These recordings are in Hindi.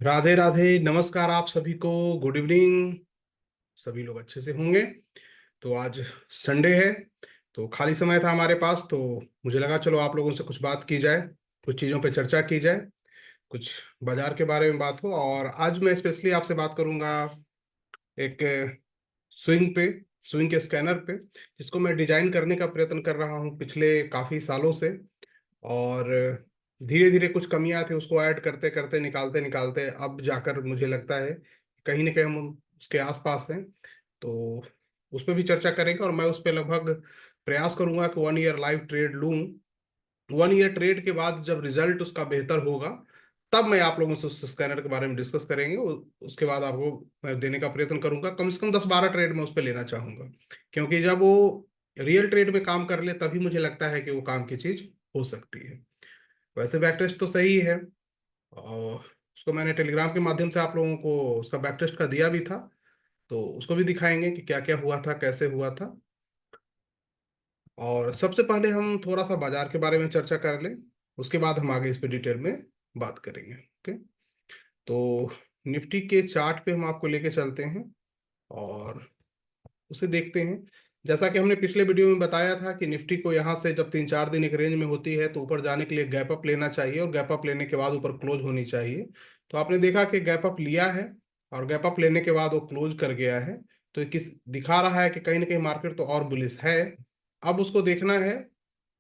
राधे राधे, नमस्कार आप सभी को। Good evening. सभी लोग अच्छे से होंगे। तो आज संडे है, तो खाली समय था हमारे पास, तो मुझे लगा चलो आप लोगों से कुछ बात की जाए, कुछ चीज़ों पे चर्चा की जाए, कुछ बाजार के बारे में बात हो। और आज मैं स्पेशली आपसे बात करूंगा एक स्विंग पे, स्विंग के स्कैनर पे, जिसको मैं डिजाइन करने का प्रयत्न कर रहा हूँ पिछले काफ़ी सालों से। और धीरे धीरे कुछ कमियां थी, उसको ऐड करते करते निकालते निकालते अब जाकर मुझे लगता है कहीं ना कहीं हम उसके आसपास हैं। तो उस पर भी चर्चा करेंगे, और मैं उस पर लगभग प्रयास करूंगा कि 1 ईयर लाइव ट्रेड लूं। 1 ईयर ट्रेड के बाद जब रिजल्ट उसका बेहतर होगा, तब मैं आप लोगों से उस स्कैनर के बारे में डिस्कस करेंगे। उसके बाद आपको मैं देने का प्रयत्न करूंगा, कम से कम 10-12 ट्रेड में उस पर लेना चाहूंगा, क्योंकि जब वो रियल ट्रेड में काम कर ले तभी मुझे लगता है कि वो काम की चीज हो सकती है। वैसे बैक टेस्ट तो सही है, और उसको मैंने टेलीग्राम के माध्यम से आप लोगों को उसका बैक टेस्ट का दिया भी था। तो उसको भी दिखाएंगे कि क्या क्या हुआ था, कैसे हुआ था। और सबसे पहले हम थोड़ा सा बाजार के बारे में चर्चा कर लें, उसके बाद हम आगे इस पे डिटेल में बात करेंगे। ओके। तो निफ्टी के चार्ट पे हम आपको लेके चलते हैं और उसे देखते हैं। जैसा कि हमने पिछले वीडियो में बताया था कि निफ्टी को यहाँ से जब 3-4 दिन एक रेंज में होती है तो ऊपर जाने के लिए गैप अप लेना चाहिए, और गैप अप लेने के बाद ऊपर क्लोज होनी चाहिए। तो आपने देखा कि गैप अप लिया है, और गैप अप लेने के बाद वो क्लोज कर गया है। तो ये किस दिखा रहा है कि कहीं ना कहीं मार्केट तो और बुलिश है। अब उसको देखना है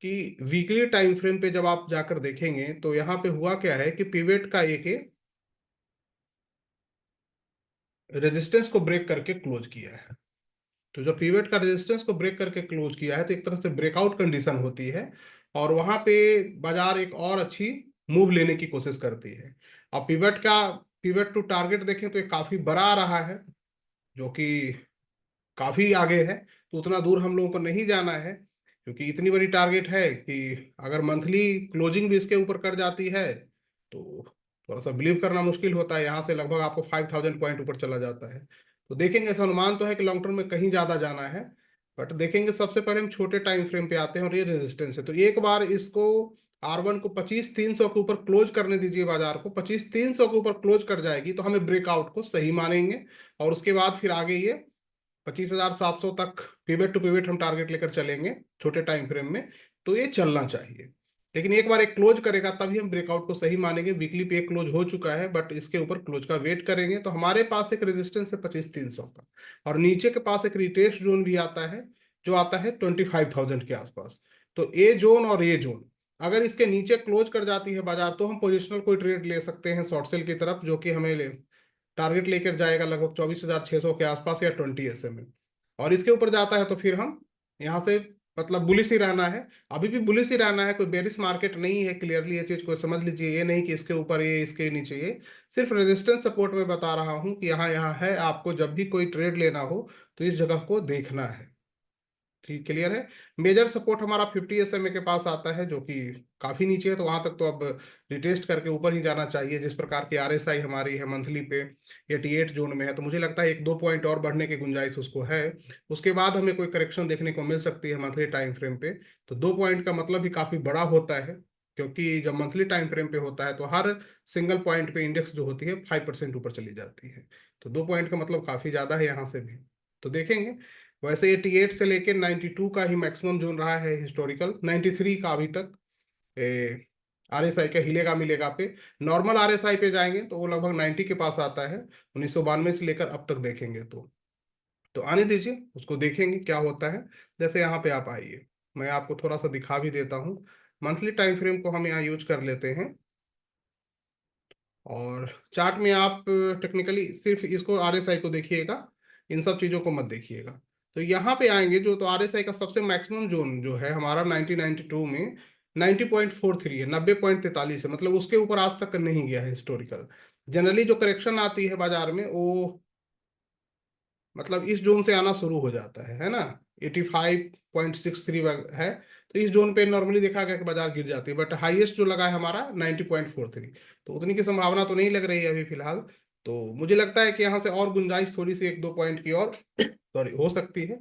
कि वीकली टाइम फ्रेम पे जब आप जाकर देखेंगे तो यहाँ पे हुआ क्या है कि पिवेट का एक रेजिस्टेंस को ब्रेक करके क्लोज किया है। तो जब पीवट का रेजिस्टेंस को ब्रेक करके क्लोज किया है तो एक तरह से ब्रेकआउट कंडीशन होती है, और वहां पे बाजार एक और अच्छी मूव लेने की कोशिश करती है। अब पिवट टू टारगेट देखें तो ये काफी बड़ा आ रहा है, जो कि काफी आगे है। तो उतना दूर हम लोगों को नहीं जाना है, क्योंकि इतनी बड़ी टारगेट है कि अगर मंथली क्लोजिंग भी इसके ऊपर कर जाती है तो थोड़ा सा बिलीव करना मुश्किल होता है। यहाँ से लगभग आपको 5000 पॉइंट ऊपर चला जाता है। तो देखेंगे, ऐसा अनुमान तो है कि लॉन्ग टर्म में कहीं ज्यादा जाना है। बट देखेंगे, सबसे पहले हम छोटे टाइम फ्रेम पे आते हैं, और ये रेजिस्टेंस है। तो एक बार इसको R1 को 25,300 के ऊपर क्लोज करने दीजिए। बाजार को 25,300 के ऊपर क्लोज कर जाएगी तो हमें ब्रेकआउट को सही मानेंगे, और उसके बाद फिर आगे ये 25,700 तक पिवट टू पिवट हम टारगेट लेकर चलेंगे छोटे टाइम फ्रेम में। तो ये चलना चाहिए, लेकिन एक बार एक क्लोज करेगा तभी हम ब्रेकआउट को सही मानेंगे। वीकली पे एक क्लोज हो चुका है, बट इसके ऊपर क्लोज का वेट करेंगे। तो हमारे पास एक रेजिस्टेंस है 25,300 का, और नीचे के पास एक रिटेस्ट जोन भी आता है, जो आता है 25,000 के आसपास। तो ए जोन और ये जोन अगर इसके नीचे क्लोज कर जाती है बाजार, तो हम पोजिशनल कोई ट्रेड ले सकते हैं शॉर्ट सेल की तरफ, जो कि हमें टारगेट लेकर जाएगा लगभग 24,600 के आसपास या 20 SMA। और इसके ऊपर जाता है तो फिर हम यहाँ से, मतलब बुलिश ही रहना है। अभी भी बुलिश ही रहना है, कोई बेरिश मार्केट नहीं है। क्लियरली ये चीज को समझ लीजिए, ये नहीं कि इसके ऊपर ये इसके नीचे ये। सिर्फ रेजिस्टेंस सपोर्ट में बता रहा हूँ कि यहाँ यहाँ है। आपको जब भी कोई ट्रेड लेना हो तो इस जगह को देखना है। ठीक, क्लियर है। मेजर सपोर्ट हमारा 50 SMA के पास आता है, जो कि काफी नीचे है। तो वहां तक तो अब रिटेस्ट करके ऊपर ही जाना चाहिए। जिस प्रकार की RSI हमारी है मंथली पे 88 जोन में है, तो मुझे लगता है 1-2 पॉइंट और बढ़ने की गुंजाइश उसको है। उसके बाद हमें कोई करेक्शन देखने को मिल सकती है मंथली टाइम फ्रेम पे। तो 2 पॉइंट का मतलब भी काफी बड़ा होता है, क्योंकि जब मंथली टाइम फ्रेम पे होता है तो हर सिंगल पॉइंट पे इंडेक्स जो होती है 5% ऊपर चली जाती है। तो 2 पॉइंट का मतलब काफी ज्यादा है यहाँ से भी। तो देखेंगे। वैसे 88 से लेके 92 का ही मैक्सिमम जोन रहा है हिस्टोरिकल, 93 का अभी तक RSI का हिलेगा मिलेगा पे। नॉर्मल RSI पे जाएंगे तो वो लगभग 90 के पास आता है, 1992 से लेकर अब तक देखेंगे तो आने दीजिए, उसको देखेंगे क्या होता है। जैसे यहाँ पे आप आइए, मैं आपको थोड़ा सा दिखा भी देता हूँ। मंथली टाइम फ्रेम को हम यहाँ यूज कर लेते हैं, और चार्ट में आप टेक्निकली सिर्फ इसको RSI को देखिएगा, इन सब चीज़ों को मत देखिएगा। तो यहाँ पे आएंगे जो, तो RSI का सबसे मैक्सिमम जोन जो है हमारा 1992 में 90.43 है, 90.43 है। मतलब उसके ऊपर आज तक नहीं गया है हिस्टोरिकल। जनरली जो करेक्शन आती है बाजार में वो मतलब इस जोन से आना शुरू हो जाता है ना। 85.63 है। तो इस जोन पे नॉर्मली देखा गया कि बाजार गिर जाती है, बट हाईएस्ट जो लगा है हमारा 90.43। तो उतनी की संभावना तो नहीं लग रही है अभी फिलहाल। तो मुझे लगता है कि यहाँ से और गुंजाइश थोड़ी सी 1-2 पॉइंट की और सॉरी हो सकती है।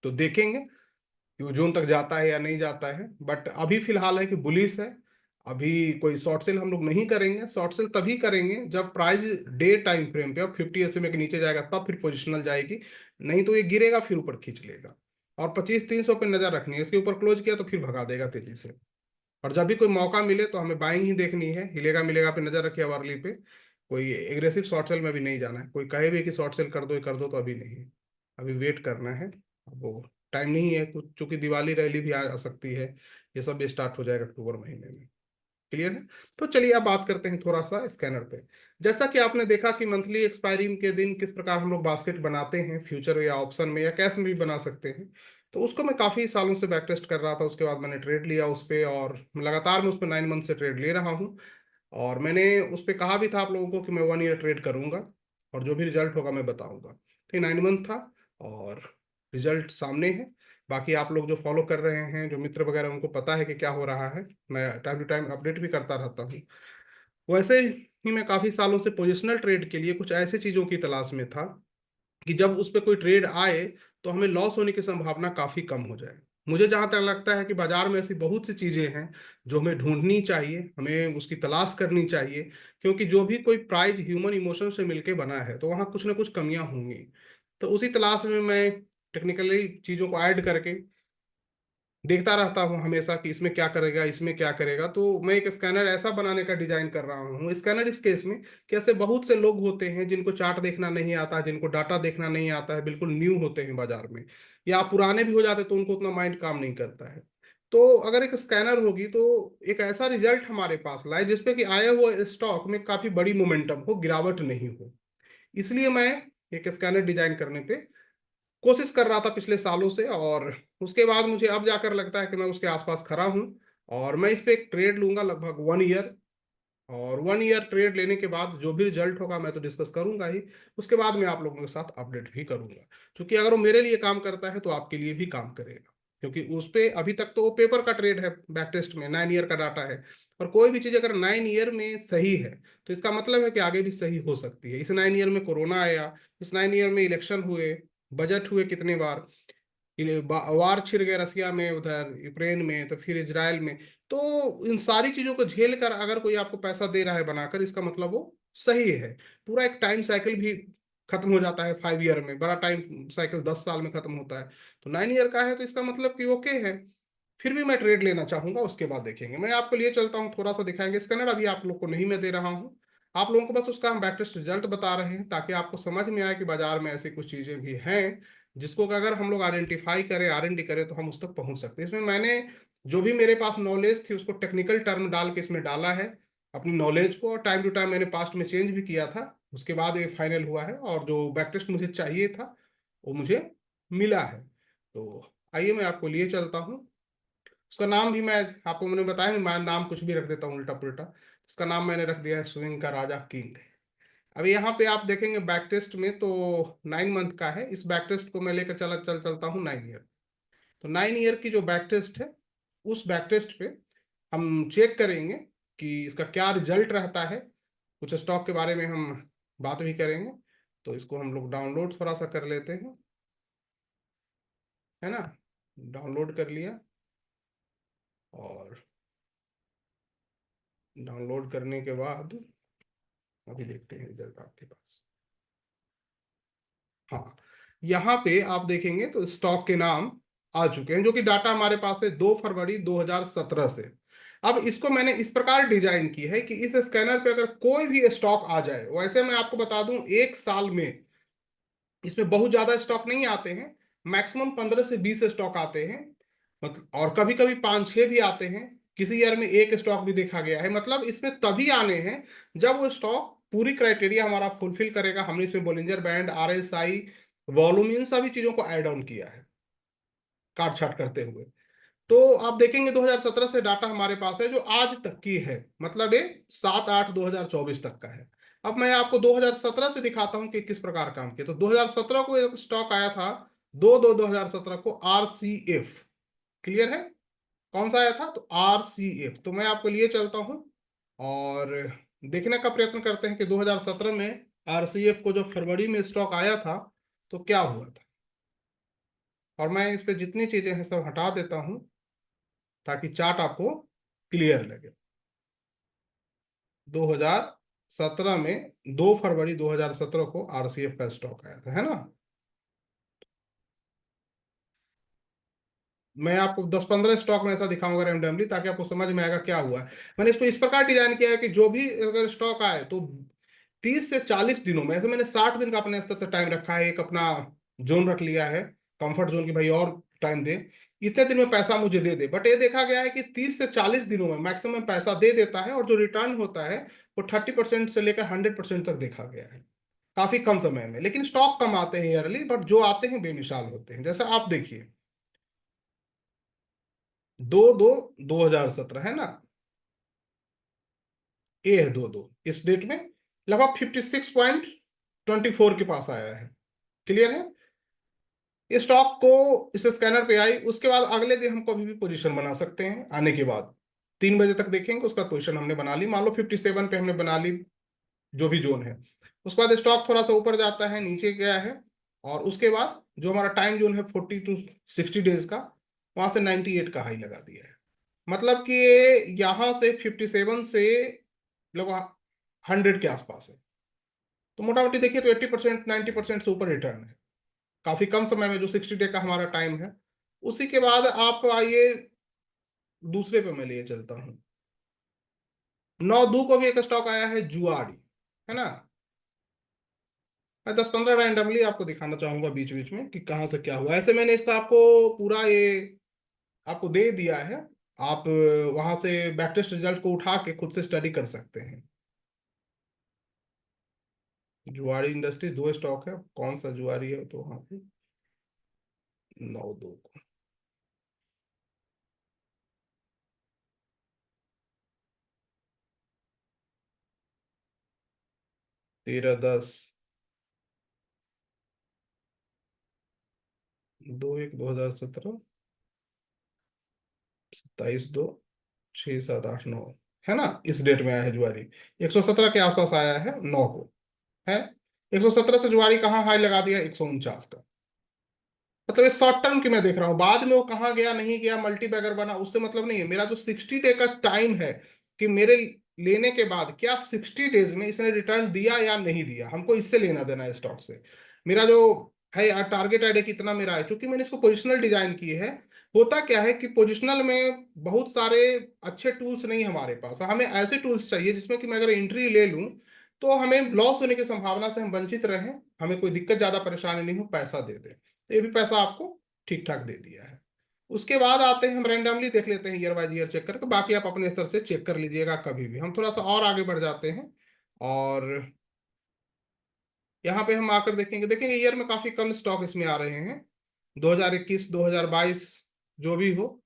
तो देखेंगे कि वो जोन तक जाता है या नहीं जाता है, बट अभी फिलहाल है कि बुलिश है। अभी कोई शॉर्ट सेल हम लोग नहीं करेंगे, शॉर्ट सेल तभी करेंगे जब प्राइस डे टाइम फ्रेम पे अब 50 SMA के नीचे जाएगा, तब फिर पोजिशनल जाएगी। नहीं तो ये गिरेगा फिर ऊपर खींच लेगा। और 25-300 पे नजर रखनी है, इसके ऊपर क्लोज किया तो फिर भगा देगा तेजी से। और जब भी कोई मौका मिले तो हमें बाइंग ही देखनी है, हिलेगा मिलेगा पे नजर रखिए वार्ली पे। कोई एग्रेसिव शॉर्ट सेल में भी नहीं जाना है, कोई कहे भी कि शॉर्ट सेल कर दो तो अभी नहीं, अभी वेट करना है। अब वो टाइम नहीं है कुछ, चूंकि दिवाली रैली भी आ सकती है, ये सब भी स्टार्ट हो जाएगा अक्टूबर महीने में। क्लियर है। तो चलिए अब बात करते हैं थोड़ा सा स्कैनर पे। जैसा कि आपने देखा कि मंथली एक्सपायरी के दिन किस प्रकार हम लोग बास्केट बनाते हैं, फ्यूचर या ऑप्शन में या कैश में भी बना सकते हैं। तो उसको मैं काफी सालों से बैक टेस्ट कर रहा था, उसके बाद मैंने ट्रेड लिया उस पे, और लगातार मैं उस पर 9 मंथ से ट्रेड ले रहा हूँ। और मैंने उस पर कहा भी था आप लोगों को कि मैं 1 ईयर ट्रेड करूंगा, और जो भी रिजल्ट होगा मैं बताऊंगा। तो ये 9 मंथ था, और रिजल्ट सामने है। बाकी आप लोग जो फॉलो कर रहे हैं, जो मित्र वगैरह, उनको पता है कि क्या हो रहा है। मैं टाइम टू टाइम अपडेट भी करता रहता हूँ। वैसे ही मैं काफी सालों से पोजिशनल ट्रेड के लिए कुछ ऐसी चीजों की तलाश में था कि जब उस पर कोई ट्रेड आए तो हमें लॉस होने की संभावना काफी कम हो जाए। मुझे जहां तक लगता है कि बाजार में ऐसी बहुत सी चीजें हैं जो हमें ढूंढनी चाहिए, हमें उसकी तलाश करनी चाहिए। क्योंकि जो भी कोई प्राइज ह्यूमन इमोशन से मिलके बना है, तो वहाँ कुछ ना कुछ कमियां होंगी। तो उसी तलाश में मैं टेक्निकली चीजों को ऐड करके देखता रहता हूँ हमेशा कि इसमें क्या करेगा, इसमें क्या करेगा। तो मैं एक स्कैनर ऐसा बनाने का डिजाइन कर रहा हूँ। स्कैनर इस केस में कि ऐसे बहुत से लोग होते हैं जिनको चार्ट देखना नहीं आता, जिनको डाटा देखना नहीं आता है, बिल्कुल न्यू होते हैं बाजार में, या पुराने भी हो जाते तो उनको उतना माइंड काम नहीं करता है। तो अगर एक स्कैनर होगी तो एक ऐसा रिजल्ट हमारे पास लाए जिसपे कि आए हुए स्टॉक में काफी बड़ी मोमेंटम हो, गिरावट नहीं हो। इसलिए मैं एक स्कैनर डिजाइन करने पे कोशिश कर रहा था पिछले सालों से, और उसके बाद मुझे अब जाकर लगता है कि मैं उसके आसपास खड़ा हूँ। और मैं इस पे एक ट्रेड लूंगा लगभग 1 ईयर। और 1 ईयर ट्रेड लेने के बाद जो भी रिजल्ट होगा मैं तो डिस्कस करूंगा ही, उसके बाद मैं आप लोगों के साथ अपडेट भी करूंगा। क्योंकि अगर वो मेरे लिए काम करता है तो आपके लिए भी काम करेगा। क्योंकि उस पे अभी तक तो वो पेपर का ट्रेड है, बैक टेस्ट में 9 ईयर का डाटा है। और कोई भी चीज अगर 9 ईयर में सही है तो इसका मतलब है कि आगे भी सही हो सकती है। इस 9 ईयर में कोरोना आया, इस 9 ईयर में इलेक्शन हुए, बजट हुए कितने बार, वार छिड़ गए रसिया में, उधर यूक्रेन में, तो फिर इजराइल में। तो इन सारी चीजों को झेल कर अगर कोई आपको पैसा दे रहा है बनाकर, इसका मतलब वो सही है। पूरा एक टाइम साइकिल भी खत्म हो जाता है 5 ईयर में, बड़ा टाइम साइकिल 10 साल में खत्म होता है। तो 9 ईयर का है तो इसका मतलब कि ओके है। फिर भी मैं ट्रेड लेना चाहूंगा, उसके बाद देखेंगे। मैं आपको लिए चलता हूँ, थोड़ा सा दिखाएंगे स्कैनर, अभी आप लोग को नहीं मैं दे रहा हूँ। आप लोगों को बस उसका हम बैक टेस्ट रिजल्ट बता रहे हैं, ताकि आपको समझ में आए कि बाजार में ऐसी कुछ चीजें भी हैं जिसको कि अगर हम लोग आइडेंटिफाई करें, R&D करें, तो हम उस तक पहुंच सकते हैं। इसमें मैंने जो भी मेरे पास नॉलेज थी उसको टेक्निकल टर्म डाल के इसमें डाला है, अपनी नॉलेज को। और टाइम टू टाइम मैंने पास्ट में चेंज भी किया था, उसके बाद ये फाइनल हुआ है। और जो बैक टेस्ट मुझे चाहिए था वो मुझे मिला है। तो आइए मैं आपको लिए चलता हूँ। उसका नाम भी मैं आपको मैंने बताया, मैं नाम कुछ भी रख देता हूँ उल्टा पुल्टा। उसका नाम मैंने रख दिया है स्विंग का राजा किंग। अभी यहाँ पे आप देखेंगे बैक टेस्ट में तो 9 मंथ का है। इस बैक टेस्ट को मैं लेकर चलता हूँ 9 ईयर। तो 9 ईयर की जो बैक टेस्ट है, उस बैक टेस्ट पे हम चेक करेंगे कि इसका क्या रिजल्ट रहता है। कुछ स्टॉक के बारे में हम बात भी करेंगे। तो इसको हम लोग डाउनलोड थोड़ा सा कर लेते हैं, है ना। डाउनलोड कर लिया, और डाउनलोड करने के बाद अभी देखते हैं रिजल्ट आपके पास। हाँ, यहाँ पे आप देखेंगे तो स्टॉक के नाम आ चुके हैं, जो कि डाटा हमारे पास है 2 फरवरी 2017 से। अब इसको मैंने इस प्रकार डिजाइन की है कि इस स्कैनर पे अगर कोई भी स्टॉक आ जाए, वैसे मैं आपको बता दूं एक साल में इसमें बहुत ज्यादा स्टॉक नहीं आते हैं, मैक्सिमम 15 से 20 स्टॉक आते हैं। मतलब और कभी कभी 5-6 भी आते हैं। किसी ईयर में एक स्टॉक भी देखा गया है। मतलब इसमें तभी आने हैं जब वो स्टॉक पूरी क्राइटेरिया हमारा फुलफिल करेगा। हमने इसमें बोलिंजर बैंड, RSI, वॉल्यूम, इन सभी चीजों को ऐड ऑन किया है काट छाट करते हुए। तो आप देखेंगे 2017 से डाटा हमारे पास है जो आज तक की है, मतलब ये 7/8/2024 तक का है। अब मैं आपको 2017 से दिखाता हूं कि किस प्रकार काम किया। तो 2017 को एक स्टॉक आया था, 2/2/2017 को, RCF। क्लियर है, कौन सा आया था? तो RCF। तो मैं आपको लिए चलता हूं और देखने का प्रयत्न करते हैं कि 2017 में RCF को जो फरवरी में स्टॉक आया था तो क्या हुआ था। और मैं इस पे जितनी चीजें हैं सब हटा देता हूं ताकि चार्ट आपको क्लियर लगे। 2017 में 2 फरवरी 2017 को आरसीएफ का स्टॉक आया था, है ना। मैं आपको 10-15 स्टॉक में ऐसा दिखाऊंगा रैंडमली, ताकि आपको समझ में आएगा क्या हुआ है। मैंने इसको इस प्रकार डिजाइन किया है कि जो भी अगर स्टॉक आए तो 30 से 40 दिनों में, ऐसे मैंने 60 दिन का अपने स्तर से टाइम रखा है, एक अपना जोन रख लिया है, कंफर्ट जोन की भाई और टाइम दे, इतने दिन में पैसा मुझे दे दे। बट ये देखा गया है कि 30 से 40 दिनों में मैक्सिमम पैसा दे देता है, और जो रिटर्न होता है वो 30% से लेकर 100% तक देखा गया है, काफी कम समय में। लेकिन स्टॉक कम आते हैं ईयरली, बट जो आते हैं बेमिसाल होते हैं। जैसे आप देखिए, 2/2/2017 है ना, ये है 2/2, इस डेट में लगभग 56.24 के पास आया है। क्लियर है। इस स्टॉक को इस स्कैनर पे आई, उसके बाद अगले दिन हम कभी भी पोजीशन बना सकते हैं। आने के बाद 3 बजे तक देखेंगे, उसका पोजीशन हमने बना ली, मान लो 57 पे हमने बना ली, जो भी जोन है। उसके बाद स्टॉक थोड़ा सा ऊपर जाता है, नीचे गया है, और उसके बाद जो हमारा टाइम जोन है 40 to 60 डेज का, वहां से 98 का हाई लगा दिया है। मतलब कि यहाँ से 57 से लगभग 100 के आसपास है। तो मोटा मोटी देखिए तो 80% 90% से ऊपर रिटर्न है, काफी कम समय में, जो 60 डे का हमारा टाइम है। उसी के बाद आप आइए, दूसरे पे मैं लिए चलता हूँ। 9/2 को भी एक स्टॉक आया है, जुआरी, है ना। मैं 10-15 रैंडमली आपको दिखाना चाहूंगा बीच बीच में कि कहाँ से क्या हुआ। ऐसे मैंने इसका आपको पूरा ये आपको दे दिया है। आप वहां से बैक टेस्ट रिजल्ट को उठा के खुद से स्टडी कर सकते हैं। जुआरी इंडस्ट्री 2 स्टॉक है, कौन सा जुआरी है तो वहां पे 9/2 को 13/10, 2/1/2017, 27/2, 6 7 8 9, है ना। इस डेट में आया है जुआरी, 117 के आसपास आया है 9 को, है। 117 से जुआरी कहाँ हाई लगा दिया, 149 का। मतलब ये शॉर्ट टर्म की मैं देख रहा हूँ, बाद में वो कहाँ गया नहीं गया, मल्टी बैगर बना, उससे मतलब नहीं है। मेरा जो 60 डे का टाइम है, कि मेरे लेने के बाद क्या 60 डेज में इसने रिटर्न दिया या नहीं दिया, हमको इससे लेना देना है स्टॉक से। मेरा जो है यार टारगेट आइडिया कितना मेरा है, क्योंकि मैंने इसको पोजिशनल डिजाइन की है। होता क्या है कि पोजिशनल में बहुत सारे अच्छे टूल्स नहीं हमारे पास, हमें ऐसे टूल्स चाहिए जिसमें कि मैं अगर एंट्री ले लूं तो हमें लॉस होने की संभावना से हम वंचित रहें, हमें कोई दिक्कत ज्यादा परेशानी नहीं हो, पैसा दे दे। तो ये भी पैसा आपको ठीक ठाक दे दिया है। उसके बाद आते हैं, हम रैंडमली देख लेते हैं ईयर बाय ईयर चेक करके, बाकी आप अपने स्तर से चेक कर लीजिएगा कभी भी। हम थोड़ा सा और आगे बढ़ जाते हैं, और यहाँ पे हम आकर देखेंगे, देखेंगे ईयर में काफी कम स्टॉक इसमें आ रहे हैं। 2021 2022 जो भी हो,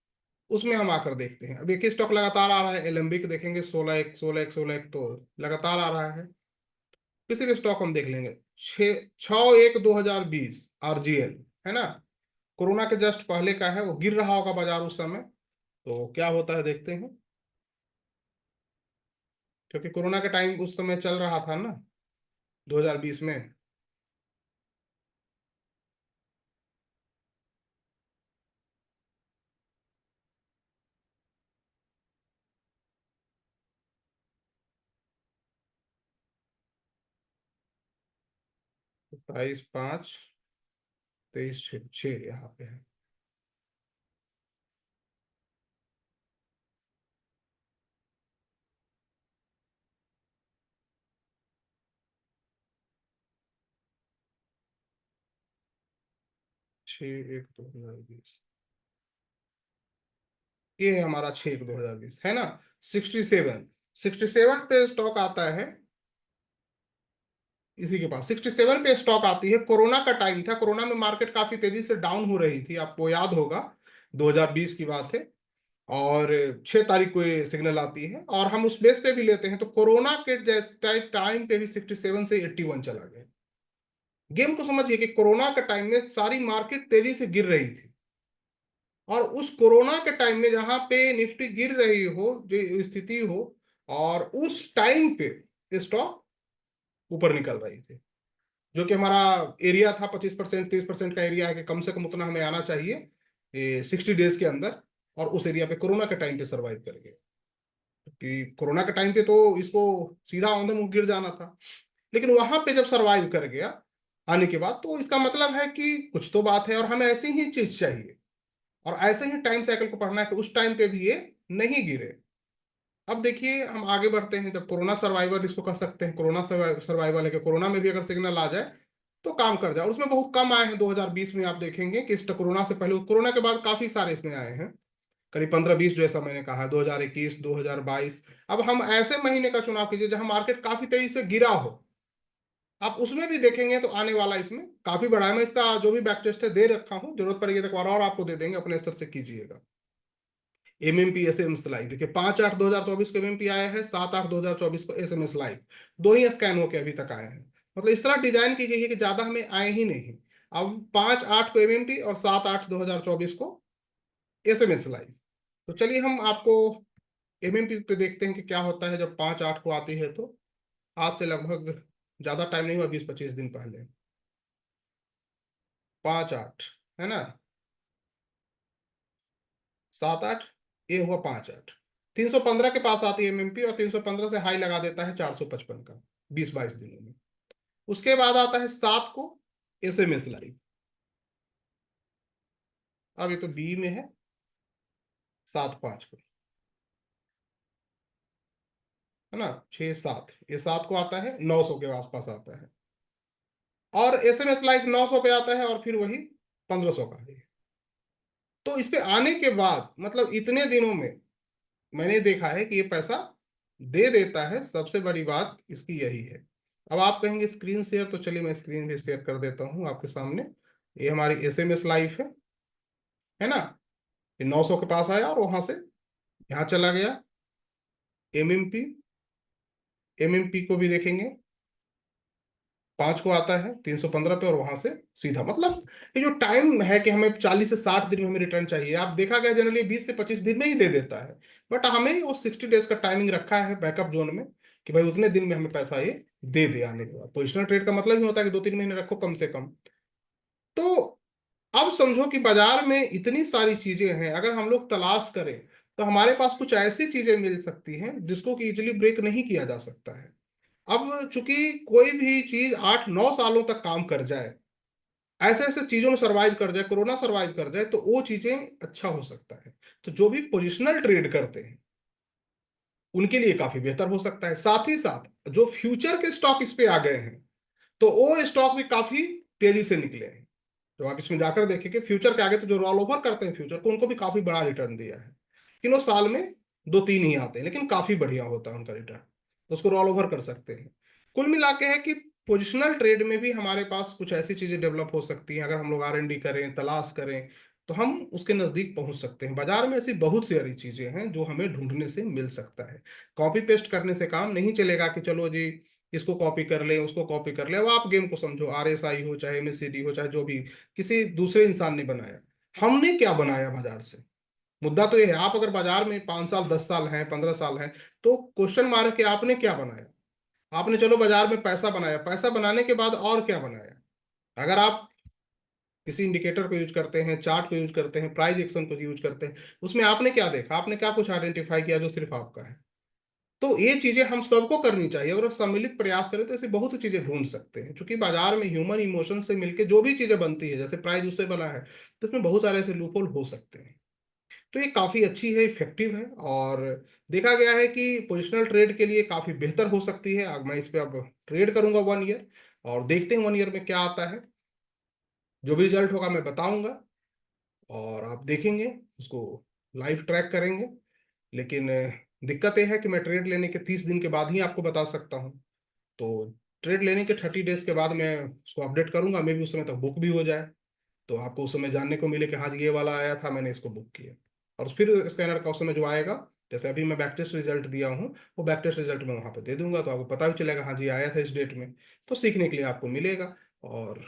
उसमें हम आकर देखते हैं। अब एक ही स्टॉक लगातार आ रहा है, एलेम्बिक देखेंगे 16 1 16 1 16 1, तो लगातार आ रहा है। किसी भी स्टॉक हम देख लेंगे, 6/1/2020 आरजीएल, है ना। कोरोना के जस्ट पहले का है, वो गिर रहा होगा बाजार उस समय, तो क्या होता है देखते हैं। क्योंकि कोरोना का टाइम उस समय चल रहा था ना, 2020 में। 22/5/23 6 यहाँ पे है। 6/1/2020, ये है हमारा 6/1/2020, है ना। 67, 67 पे स्टॉक आता है, इसी के पास 67 पे स्टॉक आती है। कोरोना का टाइम था, कोरोना में मार्केट काफी तेजी से डाउन हो रही थी, आपको याद होगा, 2020 की बात है। और 6 तारीख को ये सिग्नल आती है, और हम उस बेस पे भी लेते हैं तो कोरोना के जैसे टाइम पे भी 67 से 81 चला गया। गेम को समझिए कि कोरोना के टाइम में सारी मार्केट तेजी से गिर रही थी, और उस कोरोना के टाइम में जहां पे निफ्टी गिर रही हो, जो स्थिति हो, और उस टाइम पे स्टॉक ऊपर निकल रही थी, जो कि हमारा एरिया था 25% 30% का एरिया है, कि कम से कम उतना हमें आना चाहिए ये 60 डेज के अंदर। और उस एरिया पे कोरोना के टाइम पे सर्वाइव कर गए। कि कोरोना के टाइम पे तो इसको सीधा ऑन द मुंह गिर जाना था, लेकिन वहां पे जब सरवाइव कर गया आने के बाद, तो इसका मतलब है कि कुछ तो बात है और हमें ऐसी ही चीज चाहिए और ऐसे ही टाइम साइकिल को पढ़ना है कि उस टाइम पे भी ये नहीं गिरे। अब देखिए हम आगे बढ़ते हैं, जब कोरोना सर्वाइवल इसको कह सकते हैं, कोरोना सर्वाइवल है कि कोरोना में भी अगर सिग्नल आ जाए तो काम कर जाए। और उसमें बहुत कम आए हैं 2020 में, आप देखेंगे कि इस कोरोना से पहले, कोरोना के बाद काफी सारे इसमें आए हैं, करीब 15-20, जैसा मैंने कहा 2021 2022। अब हम ऐसे महीने का चुनाव कीजिए जहां मार्केट काफी तेजी से गिरा हो, आप उसमें भी देखेंगे तो आने वाला इसमें काफी बड़ा है। मैं इसका जो भी बैक टेस्ट है दे रखा हूँ, जरूरत पड़ेगी तो एक बार और आपको दे देंगे, अपने स्तर से कीजिएगा। एमएमपी एसएमएस लाइव देखिए, 5/8/2024 को एमएमपी आया है, 7/8/2024 को एसएमएस लाइव, दो ही स्कैन होके अभी तक आए हैं। मतलब इस तरह डिजाइन की गई है कि ज्यादा हमें आए ही नहीं। अब 5/8 को एमएमपी और 7/8/2024 को एसएमएस लाइव। तो चलिए हम आपको एमएमपी पे देखते हैं कि क्या होता है जब 5/8 को आती है। तो आज से लगभग ज्यादा टाइम नहीं हुआ, 20-25 दिन पहले 5/8, है ना, 7/8, ये हुआ 5/8, 315 के पास आती है एमएमपी और 315 से हाई लगा देता है 455 का 20-22 दिनों में। उसके बाद आता है 7 को एसएमएस लाइव, अब ये तो बी में है, 7/5 को, है ना, 6-7, ये 7 को आता है 900 के आसपास आता है, और एसएमएस लाइव 900 पे आता है और फिर वही 1500 का है। तो इस पे आने के बाद मतलब इतने दिनों में मैंने देखा है कि ये पैसा दे देता है। सबसे बड़ी बात इसकी यही है। अब आप कहेंगे स्क्रीन शेयर, तो चलिए मैं स्क्रीन भी शेयर कर देता हूँ आपके सामने। ये हमारी एसएमएस लाइफ है ना, ये 900 के पास आया और वहां से यहाँ चला गया। एमएमपी, एमएमपी को भी देखेंगे, 5 को आता है 315 पे और वहां से सीधा, मतलब ये जो टाइम है कि हमें 40 से 60 दिन में हमें रिटर्न चाहिए, आप देखा गया जनरली 20 से 25 दिन में ही दे देता है। बट हमें वो 60 डेज का टाइमिंग रखा है बैकअप जोन में, कि भाई उतने दिन में हमें पैसा ये दे दे आने के बाद। पोजिशनल ट्रेड का मतलब ही होता है कि 2-3 महीने रखो कम से कम। तो अब समझो कि बाजार में इतनी सारी चीजें हैं, अगर हम लोग तलाश करें तो हमारे पास कुछ ऐसी चीजें मिल सकती हैं जिसको कि इजिली ब्रेक नहीं किया जा सकता है। अब चूंकि कोई भी चीज 8-9 सालों तक काम कर जाए, ऐसे ऐसे चीजों में सरवाइव कर जाए, कोरोना सरवाइव कर जाए, तो वो चीजें अच्छा हो सकता है। तो जो भी पोजिशनल ट्रेड करते हैं उनके लिए काफी बेहतर हो सकता है। साथ ही साथ जो फ्यूचर के स्टॉक इस पे आ गए हैं, तो वो स्टॉक भी काफी तेजी से निकले हैं। तो आप इसमें जाकर देखेंगे फ्यूचर के आगे, तो जो रोल ओवर करते हैं फ्यूचर को, उनको भी काफी बड़ा रिटर्न दिया है। लेकिन वो साल में 2-3 ही आते हैं, लेकिन काफी बढ़िया होता है उनका रिटर्न, तो उसको रोल ओवर कर सकते हैं। कुल मिला के है कि पोजिशनल ट्रेड में भी हमारे पास कुछ ऐसी चीजें डेवलप हो सकती हैं, अगर हम लोग R&D करें, तलाश करें, तो हम उसके नजदीक पहुंच सकते हैं। बाजार में ऐसी बहुत सारी चीजें हैं जो हमें ढूंढने से मिल सकता है। कॉपी पेस्ट करने से काम नहीं चलेगा कि चलो जी इसको कॉपी कर ले, उसको कॉपी कर ले। अब आप गेम को समझो, RSI हो चाहे MACD हो चाहे जो भी, किसी दूसरे इंसान ने बनाया, हमने क्या बनाया बाजार से। मुद्दा तो ये है, आप अगर बाजार में 5 साल 10 साल हैं 15 साल हैं, तो क्वेश्चन मार्क के आपने क्या बनाया। आपने चलो बाजार में पैसा बनाया, पैसा बनाने के बाद और क्या बनाया। अगर आप किसी इंडिकेटर को यूज करते हैं, चार्ट को यूज करते हैं, प्राइस एक्शन को यूज करते हैं, उसमें आपने क्या देखा, आपने क्या कुछ आइडेंटिफाई किया जो सिर्फ आपका है। तो ये चीजें हम सबको करनी चाहिए, अगर सम्मिलित प्रयास करें तो ऐसी बहुत सी चीजें ढूंढ सकते हैं। क्योंकि बाजार में ह्यूमन इमोशन से मिलके जो भी चीजें बनती है, जैसे प्राइस उससे बना है, तो इसमें बहुत सारे ऐसे लूपहोल हो सकते हैं। तो ये काफी अच्छी है, इफेक्टिव है, और देखा गया है कि पोजिशनल ट्रेड के लिए काफी बेहतर हो सकती है। अब मैं इस पे अब ट्रेड करूंगा 1 ईयर, और देखते हैं 1 ईयर में क्या आता है। जो भी रिजल्ट होगा मैं बताऊंगा, और आप देखेंगे उसको, लाइव ट्रैक करेंगे। लेकिन दिक्कत यह है कि मैं ट्रेड लेने के 30 दिन के बाद ही आपको बता सकता हूँ। तो ट्रेड लेने के 30 डेज के बाद मैं उसको अपडेट करूंगा, मे भी उस समय तक बुक भी हो जाए, तो आपको उस समय जानने को मिले कि हाँ जी ये वाला आया था, मैंने इसको बुक किया। और फिर स्कैनर का उस समय जो आएगा, जैसे अभी मैं बैक टेस्ट रिजल्ट दिया हूँ, वो बैक टेस्ट रिजल्ट मैं वहाँ पे दे दूंगा, तो आपको पता भी चलेगा हाँ जी आया था इस डेट में। तो सीखने के लिए आपको मिलेगा, और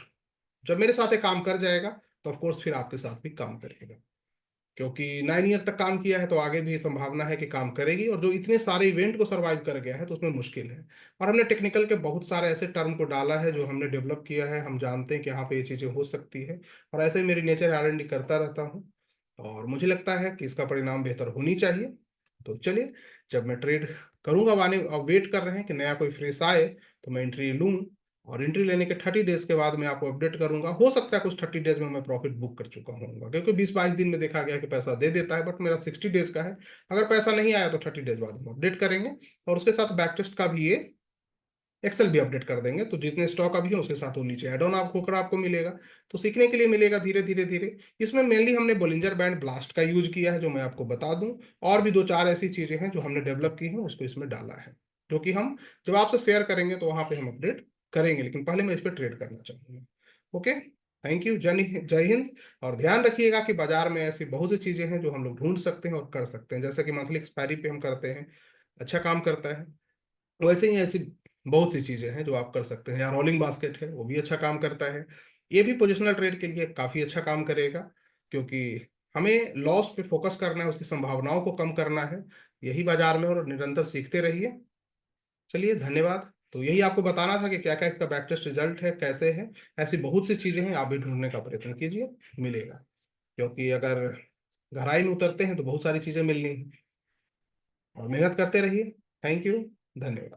जब मेरे साथ ये काम कर जाएगा तो ऑफकोर्स फिर आपके साथ भी काम करेगा। क्योंकि 9 ईयर तक काम किया है तो आगे भी संभावना है कि काम करेगी, और जो इतने सारे इवेंट को सरवाइव कर गया है तो उसमें मुश्किल है। और हमने टेक्निकल के बहुत सारे ऐसे टर्म को डाला है जो हमने डेवलप किया है, हम जानते हैं कि यहाँ पे ये चीज़ें हो सकती है। और ऐसे ही मेरी नेचर R&D करता रहता हूँ, और मुझे लगता है कि इसका परिणाम बेहतर होनी चाहिए। तो चलिए, जब मैं ट्रेड करूँगा, वाने अब वेट कर रहे हैं कि नया कोई फ्रेश आए, तो मैं एंट्री लूँ, और एंट्री लेने के 30 डेज़ के बाद मैं आपको अपडेट करूँगा। हो सकता है कुछ 30 डेज़ में मैं प्रॉफ़िट बुक कर चुका होऊँगा, क्योंकि 20-22 दिन में देखा गया कि पैसा दे देता है, बट मेरा 60 डेज़ का है। अगर पैसा नहीं आया तो 30 डेज़ बाद हम अपडेट करेंगे, और उसके साथ बैक टेस्ट का भी ये एक्सेल भी अपडेट कर देंगे, तो जितने स्टॉक अभी है उसके साथ वो नीचे ऐड ऑन आपको मिलेगा। तो सीखने के लिए मिलेगा धीरे धीरे धीरे। इसमें मेनली हमने बोलिंजर बैंड ब्लास्ट का यूज किया है, जो मैं आपको बता दूं, और भी दो चार ऐसी चीजें हैं जो हमने डेवलप की हैं, उसको इसमें डाला है, जो कि हम जब आपसे शेयर करेंगे तो वहां पे हम अपडेट करेंगे, लेकिन पहले मैं इस पर ट्रेड करना चाहूंगा। ओके, थैंक यू, जय हिंद। और ध्यान रखिएगा कि बाजार में ऐसी बहुत सी चीजें हैं जो हम लोग ढूंढ सकते हैं और कर सकते हैं, जैसे कि मंथली एक्सपायरी पे हम करते हैं, अच्छा काम करता है। वैसे ही ऐसी बहुत सी चीजें हैं जो आप कर सकते हैं, या रोलिंग बास्केट है, वो भी अच्छा काम करता है। ये भी पोजिशनल ट्रेड के लिए काफी अच्छा काम करेगा, क्योंकि हमें लॉस पे फोकस करना है, उसकी संभावनाओं को कम करना है, यही बाजार में, और निरंतर सीखते रहिए। चलिए, धन्यवाद। तो यही आपको बताना था कि क्या क्या इसका बैक टेस्ट रिजल्ट है, कैसे है। ऐसी बहुत सी चीजें हैं, आप भी ढूंढने का प्रयत्न कीजिए, मिलेगा। क्योंकि अगर गहराई में उतरते हैं तो बहुत सारी चीजें मिलनी है, और मेहनत करते रहिए। थैंक यू, धन्यवाद।